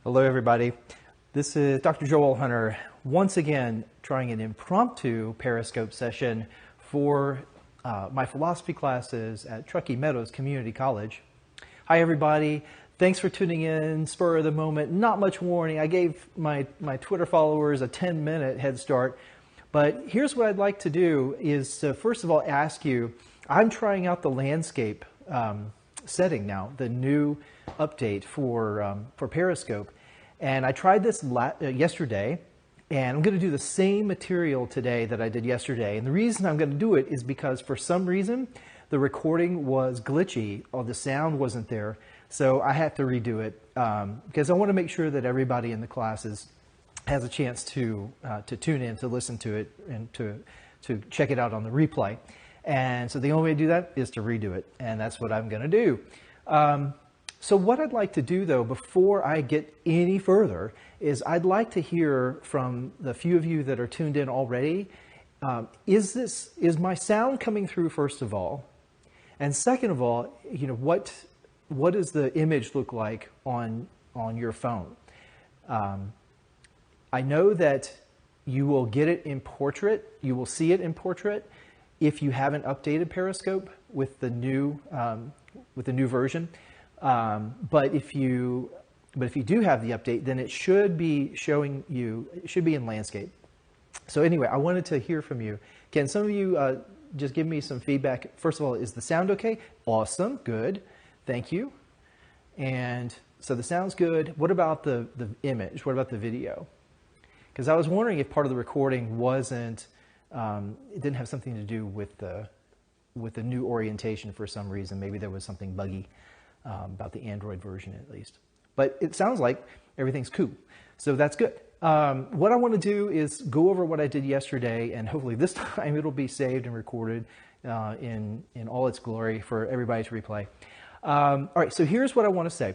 Hello, everybody. This is Dr. Joel Hunter, once again trying an impromptu Periscope session for my philosophy classes at Truckee Meadows Community College. Hi, everybody. Thanks for tuning in, spur of the moment, not much warning. I gave my Twitter followers a 10-minute head start, but here's what I'd like to do is to first of all ask you, I'm trying out the landscape setting now, the new update for Periscope. And I tried this yesterday, and I'm going to do the same material today that I did yesterday. And the reason I'm going to do it is because for some reason, the recording was glitchy, or the sound wasn't there. So I have to redo it because I want to make sure that everybody in the classes has a chance to tune in, to listen to it, and to check it out on the replay. And so the only way to do that is to redo it, and that's what I'm going to do. So what I'd like to do, though, before I get any further, is I'd like to hear from the few of you that are tuned in already. Is my sound coming through, first of all? And second of all, what does the image look like on your phone? I know that you will get it in portrait. You will see it in portrait if you haven't updated Periscope with the new version. But if you do have the update, then it should be showing you. It should be in landscape. So anyway, I wanted to hear from you. Can some of you just give me some feedback? First of all, is the sound okay? Awesome, good, thank you. And so the sound's good. What about the image? What about the video? Because I was wondering if part of the recording wasn't. It didn't have something to do with the new orientation for some reason. Maybe there was something buggy about the Android version at least. But it sounds like everything's cool. So that's good. What I want to do is go over what I did yesterday, and hopefully this time it'll be saved and recorded in all its glory for everybody to replay. All right, so here's what I want to say.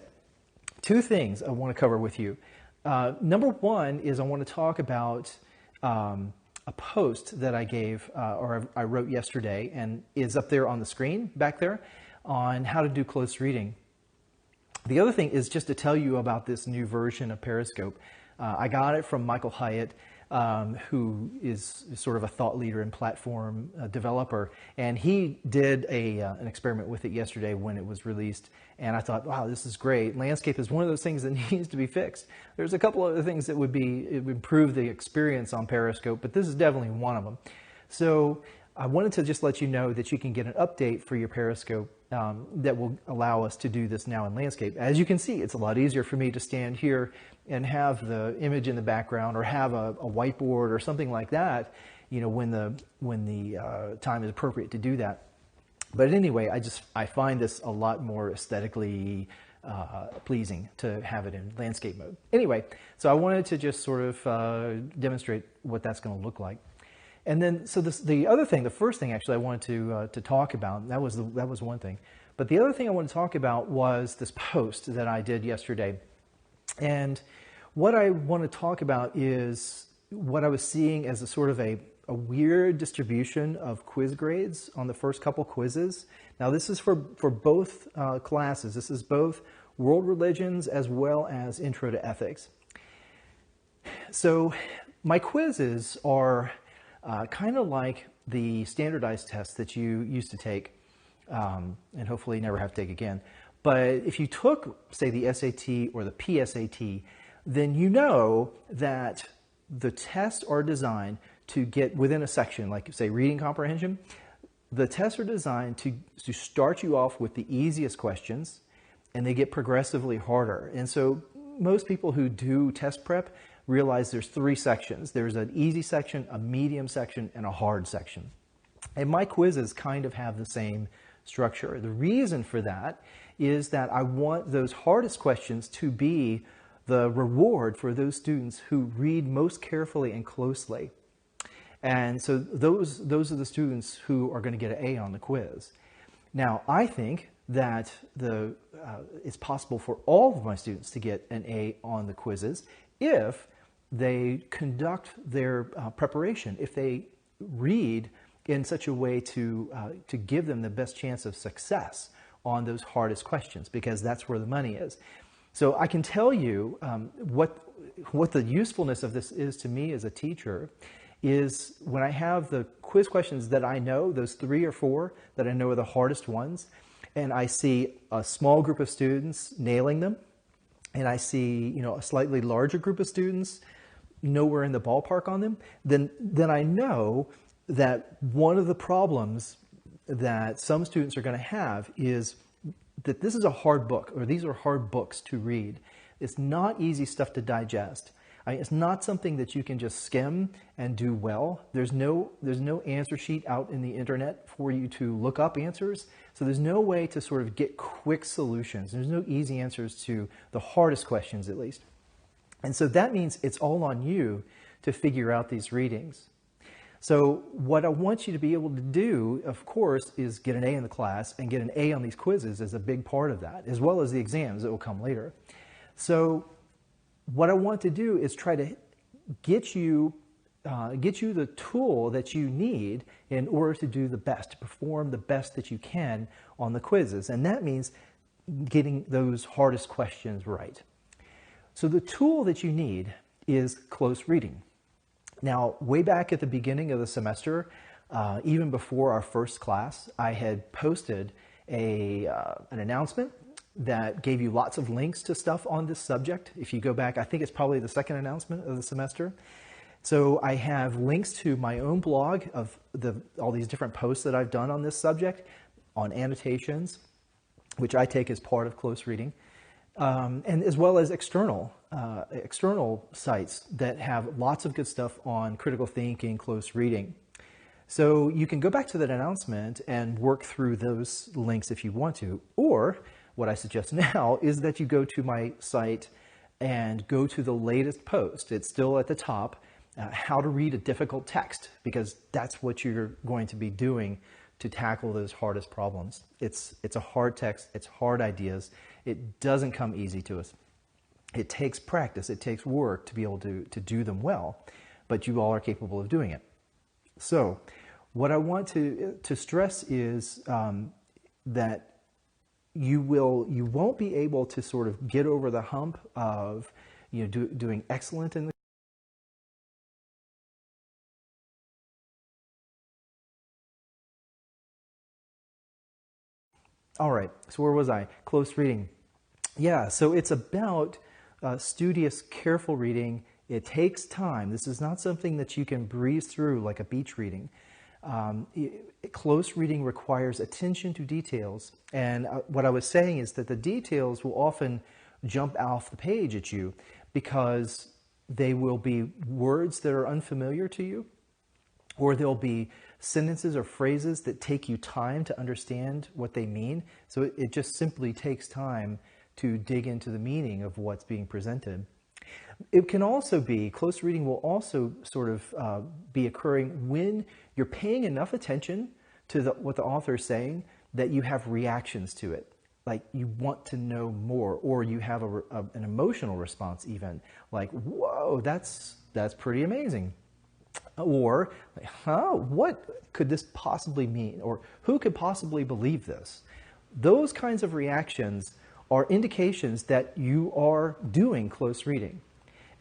Two things I want to cover with you. Number one is I want to talk about a post that I gave or I wrote yesterday, and is up there on the screen back there, on how to do close reading. The other thing is just to tell you about this new version of Periscope. I got it from Michael Hyatt, who is sort of a thought leader and platform developer, and he did an experiment with it yesterday when it was released, and I thought, wow, this is great. Landscape is one of those things that needs to be fixed. There's a couple other things that would improve the experience on Periscope, but this is definitely one of them. So I wanted to just let you know that you can get an update for your Periscope that will allow us to do this now in landscape. As you can see, it's a lot easier for me to stand here and have the image in the background, or have a whiteboard or something like that, when the time is appropriate to do that. But anyway, I find this a lot more aesthetically pleasing to have it in landscape mode. Anyway, so I wanted to just sort of demonstrate what that's going to look like. And then, so the other thing, the first thing actually I wanted to talk about, that was one thing. But the other thing I want to talk about was this post that I did yesterday. And what I want to talk about is what I was seeing as a sort of a weird distribution of quiz grades on the first couple quizzes. Now this is for both classes. This is both world religions as well as intro to ethics. So my quizzes are kind of like the standardized tests that you used to take, and hopefully never have to take again. But if you took, say, the SAT or the PSAT, then you know that the tests are designed to get within a section, like say reading comprehension. The tests are designed to start you off with the easiest questions, and they get progressively harder. And so most people who do test prep realize there's three sections. There's an easy section, a medium section, and a hard section. And my quizzes kind of have the same structure. The reason for that is that I want those hardest questions to be the reward for those students who read most carefully and closely. And so those are the students who are going to get an A on the quiz. Now, I think that it's possible for all of my students to get an A on the quizzes if they conduct their preparation, if they read in such a way to give them the best chance of success on those hardest questions, because that's where the money is. So I can tell you what the usefulness of this is to me as a teacher is when I have the quiz questions that I know, those 3 or 4 that I know are the hardest ones, and I see a small group of students nailing them, and I see a slightly larger group of students nowhere in the ballpark on them, then I know that one of the problems that some students are going to have is that this is a hard book, or these are hard books to read. It's not easy stuff to digest. I mean, it's not something that you can just skim and do well. There's no answer sheet out in the internet for you to look up answers. So there's no way to sort of get quick solutions. There's no easy answers to the hardest questions, at least. And so that means it's all on you to figure out these readings. So what I want you to be able to do, of course, is get an A in the class, and get an A on these quizzes is a big part of that, as well as the exams that will come later. So what I want to do is try to get you the tool that you need in order to do the best, to perform the best that you can on the quizzes. And that means getting those hardest questions right. So the tool that you need is close reading. Now, way back at the beginning of the semester, even before our first class, I had posted an announcement that gave you lots of links to stuff on this subject. If you go back, I think it's probably the second announcement of the semester. So I have links to my own blog of all these different posts that I've done on this subject, on annotations, which I take as part of close reading, and as well as external sites that have lots of good stuff on critical thinking, close reading. So you can go back to that announcement and work through those links if you want to, or what I suggest now is that you go to my site and go to the latest post. It's still at the top, how to read a difficult text, because that's what you're going to be doing to tackle those hardest problems. It's a hard text, it's hard ideas. It doesn't come easy to us. It takes practice, it takes work to be able to do them well, but you all are capable of doing it. So what I want to stress is that you won't be able to sort of get over the hump of doing excellent in the All right, so where was I? Close reading. Yeah, so it's about studious, careful reading. It takes time. This is not something that you can breeze through like a beach reading. Close reading requires attention to details. And what I was saying is that the details will often jump off the page at you because they will be words that are unfamiliar to you, or there'll be sentences or phrases that take you time to understand what they mean. So it just simply takes time to dig into the meaning of what's being presented. It can also be, close reading will also sort of be occurring when you're paying enough attention to what the author is saying that you have reactions to it. Like you want to know more, or you have an emotional response even, like, whoa, that's pretty amazing. Or, what could this possibly mean? Or who could possibly believe this? Those kinds of reactions are indications that you are doing close reading.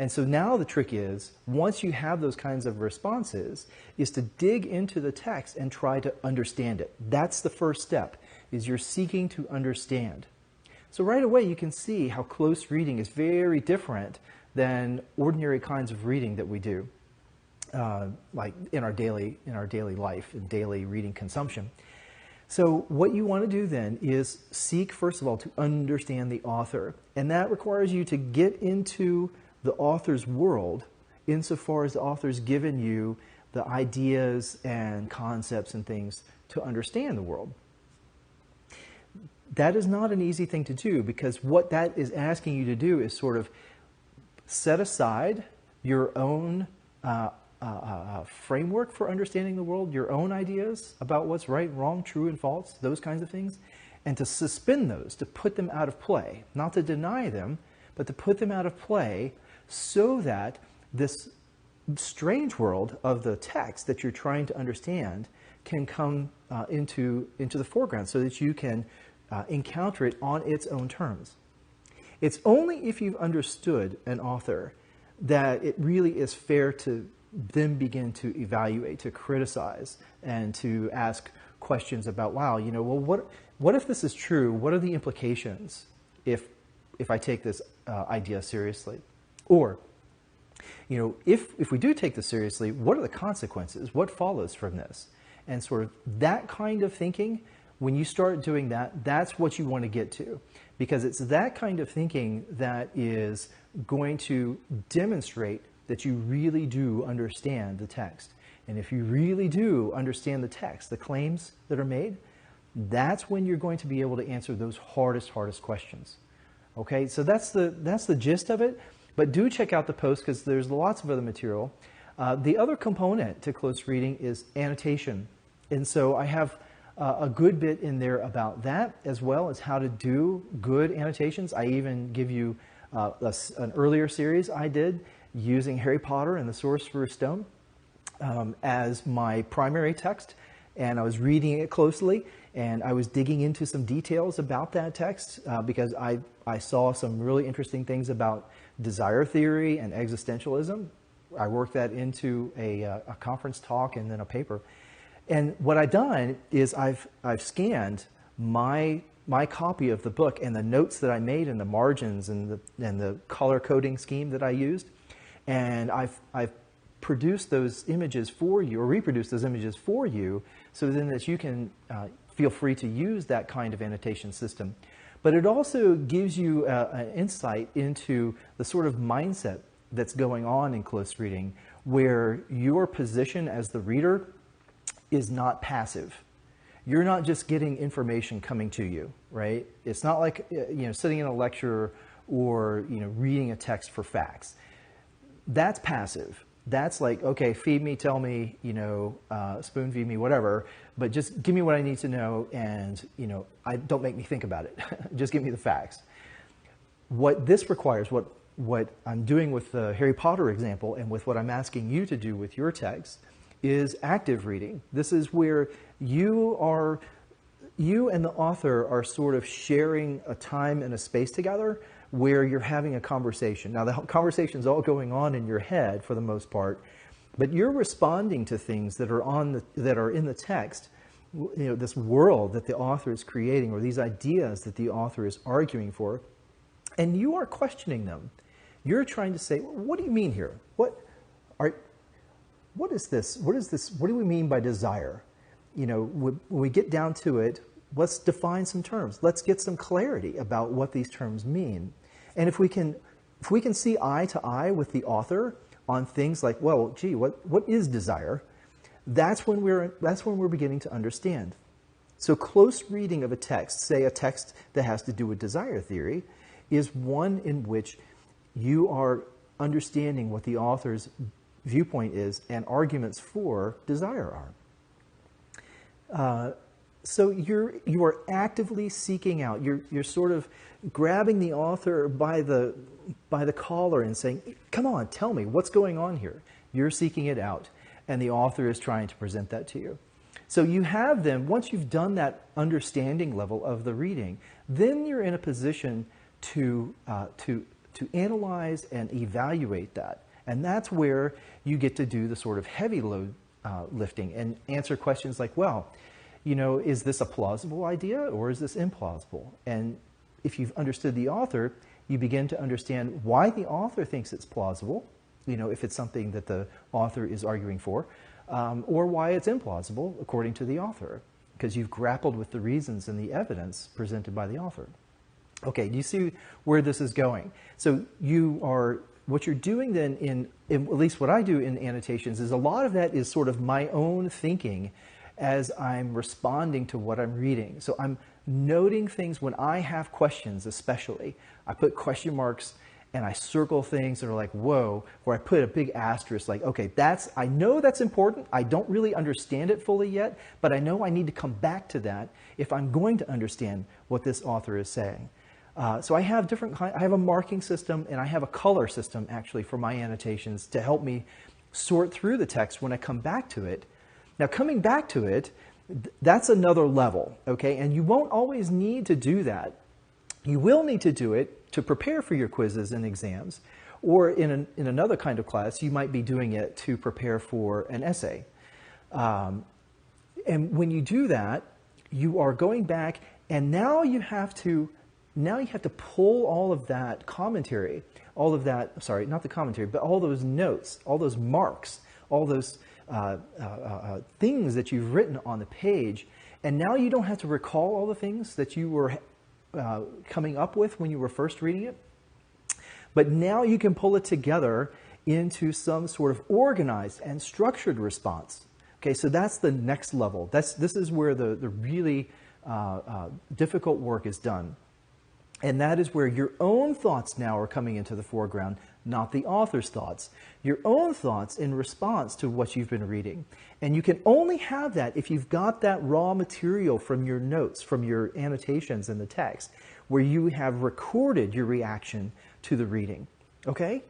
And so now the trick is, once you have those kinds of responses, is to dig into the text and try to understand it. That's the first step, is you're seeking to understand. So right away you can see how close reading is very different than ordinary kinds of reading that we do. Like in our daily life and daily reading consumption. So what you want to do then is seek, first of all, to understand the author. And that requires you to get into the author's world insofar as the author's given you the ideas and concepts and things to understand the world. That is not an easy thing to do, because what that is asking you to do is sort of set aside your own framework for understanding the world, your own ideas about what's right, wrong, true and false, those kinds of things, and to suspend those, to put them out of play, not to deny them, but to put them out of play so that this strange world of the text that you're trying to understand can come into the foreground, so that you can encounter it on its own terms. It's only if you've understood an author that it really is fair to then begin to evaluate, to criticize, and to ask questions about, wow, well, what if this is true? What are the implications if I take this idea seriously? Or, if we do take this seriously, what are the consequences? What follows from this? And sort of that kind of thinking, when you start doing that, that's what you want to get to. Because it's that kind of thinking that is going to demonstrate that you really do understand the text. And if you really do understand the text, the claims that are made, that's when you're going to be able to answer those hardest questions. Okay, so that's the gist of it. But do check out the post because there's lots of other material. The other component to close reading is annotation. And so I have a good bit in there about that, as well as how to do good annotations. I even give you an earlier series I did using Harry Potter and the Sorcerer's Stone as my primary text. And I was reading it closely, and I was digging into some details about that text because I saw some really interesting things about desire theory and existentialism. I worked that into a conference talk and then a paper. And what I've done is I've scanned my copy of the book and the notes that I made and the margins and the color coding scheme that I used, and I've produced those images for you, or reproduced those images for you, so then that you can feel free to use that kind of annotation system. But it also gives you an insight into the sort of mindset that's going on in close reading, where your position as the reader is not passive. You're not just getting information coming to you, right? It's not like sitting in a lecture or reading a text for facts. That's passive. That's like, okay, feed me, tell me, spoon feed me, whatever, but just give me what I need to know, and don't make me think about it. Just give me the facts. What this requires, what I'm doing with the Harry Potter example, and with what I'm asking you to do with your text, is active reading. This is where you and the author are sort of sharing a time and a space together where you're having a conversation. Now, the conversation's all going on in your head for the most part, but you're responding to things that are in the text, this world that the author is creating, or these ideas that the author is arguing for, and you are questioning them. You're trying to say, what do you mean here? What is this? What is this? What do we mean by desire? When we get down to it, let's define some terms. Let's get some clarity about what these terms mean. And if we can see eye to eye with the author on things like, well, gee, what is desire? That's when we're beginning to understand. So close reading of a text, say a text that has to do with desire theory, is one in which you are understanding what the author's viewpoint is and arguments for desire are. So you are actively seeking out. You're sort of grabbing the author by the collar and saying, "Come on, tell me what's going on here." You're seeking it out, and the author is trying to present that to you. So you have them, once you've done that understanding level of the reading, then you're in a position to analyze and evaluate that. And that's where you get to do the sort of heavy load lifting and answer questions like, well, is this a plausible idea or is this implausible? And if you've understood the author, you begin to understand why the author thinks it's plausible, if it's something that the author is arguing for, or why it's implausible according to the author, because you've grappled with the reasons and the evidence presented by the author. Okay, do you see where this is going? So what you're doing then in at least what I do in annotations is a lot of that is sort of my own thinking as I'm responding to what I'm reading. So I'm noting things when I have questions, especially. I put question marks and I circle things that are like, whoa, or I put a big asterisk like, okay, I know that's important. I don't really understand it fully yet, but I know I need to come back to that if I'm going to understand what this author is saying. So I have I have a marking system and I have a color system actually for my annotations to help me sort through the text when I come back to it. Now coming back to it, that's another level, okay? And you won't always need to do that You will need to do it to prepare for your quizzes and exams, or in another kind of class, you might be doing it to prepare for an essay. And when you do that, you are going back, and now you have to pull all of that commentary, all of that, sorry, not the commentary, but all those notes, all those marks, all those things that you've written on the page. And now you don't have to recall all the things that you were coming up with when you were first reading it. But now you can pull it together into some sort of organized and structured response. Okay, so that's the next level. This is where the really difficult work is done. And that is where your own thoughts now are coming into the foreground, not the author's thoughts. Your own thoughts in response to what you've been reading. And you can only have that if you've got that raw material from your notes, from your annotations in the text, where you have recorded your reaction to the reading. Okay?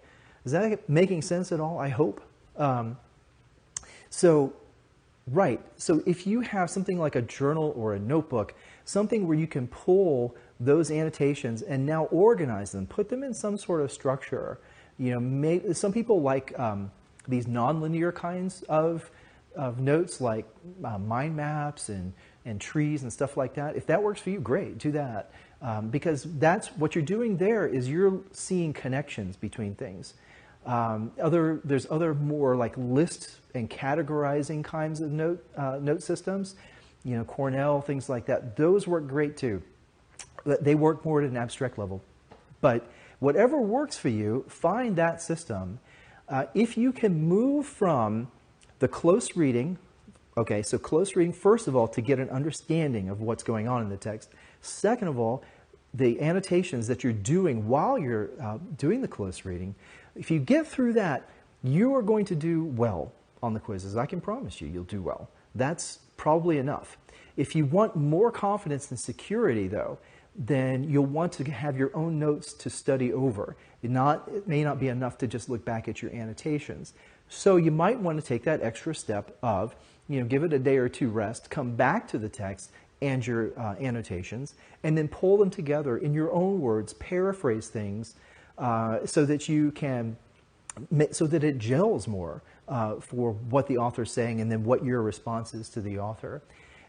Is that making sense at all? I hope. Right. So if you have something like a journal or a notebook, something where you can pull those annotations and now organize them, put them in some sort of structure. You know, some people like these nonlinear kinds of notes, like mind maps and trees and stuff like that. If that works for you, great, do that. Because that's what you're doing there is you're seeing connections between things. There's other more like list and categorizing kinds of note systems, you know, Cornell, things like that. Those work great too. They work more at an abstract level. But whatever works for you, find that system. If you can move from the close reading, okay, so close reading, first of all, to get an understanding of what's going on in the text. Second of all, the annotations that you're doing while you're doing the close reading, if you get through that, you are going to do well on the quizzes. I can promise you, you'll do well. That's probably enough. If you want more confidence and security, though, then you'll want to have your own notes to study over. It may not be enough to just look back at your annotations. So you might want to take that extra step of, you know, give it a day or two rest, come back to the text and your annotations, and then pull them together in your own words, paraphrase things so that you can, so that it gels more for what the author's saying and then what your response is to the author.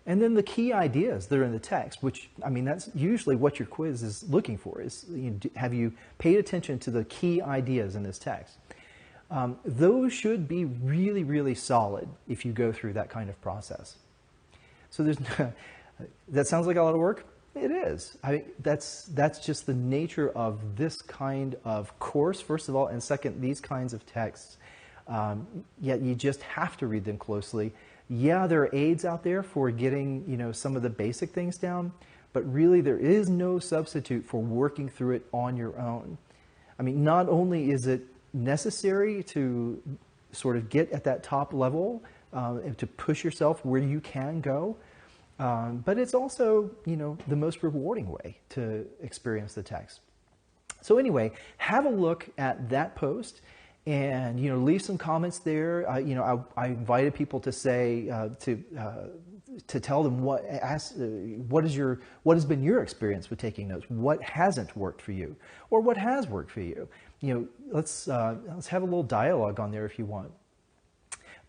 And then the key ideas that are in the text, which, I mean, that's usually what your quiz is looking for, is, you know, have you paid attention to the key ideas in this text? Those should be really, really solid if you go through that kind of process. So there's, that sounds like a lot of work? It is. That's just the nature of this kind of course, first of all, and second, these kinds of texts. Yet you just have to read them closely. Yeah, there are aids out there for getting, you know, some of the basic things down, but really there is no substitute for working through it on your own. I mean, not only is it necessary to sort of get at that top level and to push yourself where you can go, but it's also, you know, the most rewarding way to experience the text. So anyway, have a look at that post. And, you know, leave some comments there. You know, I invited people to say, to tell them what has been your experience with taking notes? What hasn't worked for you? Or what has worked for you? You know, let's have a little dialogue on there if you want.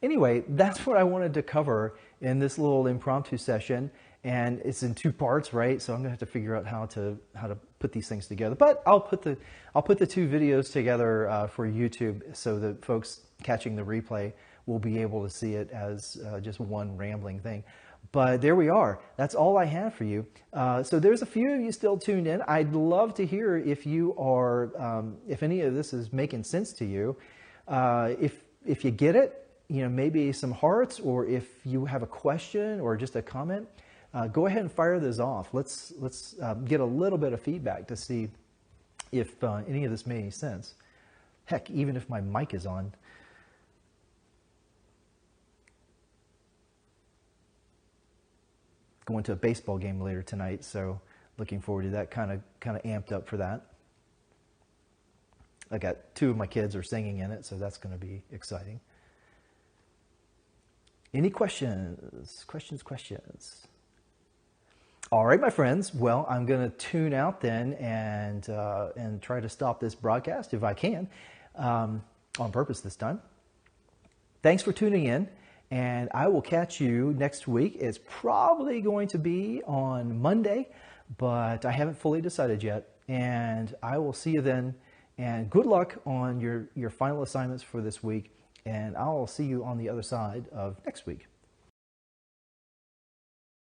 Anyway, that's what I wanted to cover in this little impromptu session. And it's in two parts, right? So I'm gonna have to figure out how to put these things together. But I'll put the two videos together for YouTube so that folks catching the replay will be able to see it as just one rambling thing. But there we are. That's all I have for you. So there's a few of you still tuned in. I'd love to hear if you are, if any of this is making sense to you. If you get it, you know, maybe some hearts, or if you have a question or just a comment. Go ahead and fire those off. Let's get a little bit of feedback to see if any of this made any sense. Heck, even if my mic is on. Going to a baseball game later tonight, so looking forward to that. Kind of amped up for that. I got two of my kids are singing in it, so that's going to be exciting. Any questions? Questions? All right, my friends. Well, I'm going to tune out then and try to stop this broadcast if I can, on purpose this time. Thanks for tuning in, and I will catch you next week. It's probably going to be on Monday, but I haven't fully decided yet. And I will see you then. And good luck on your final assignments for this week. And I'll see you on the other side of next week.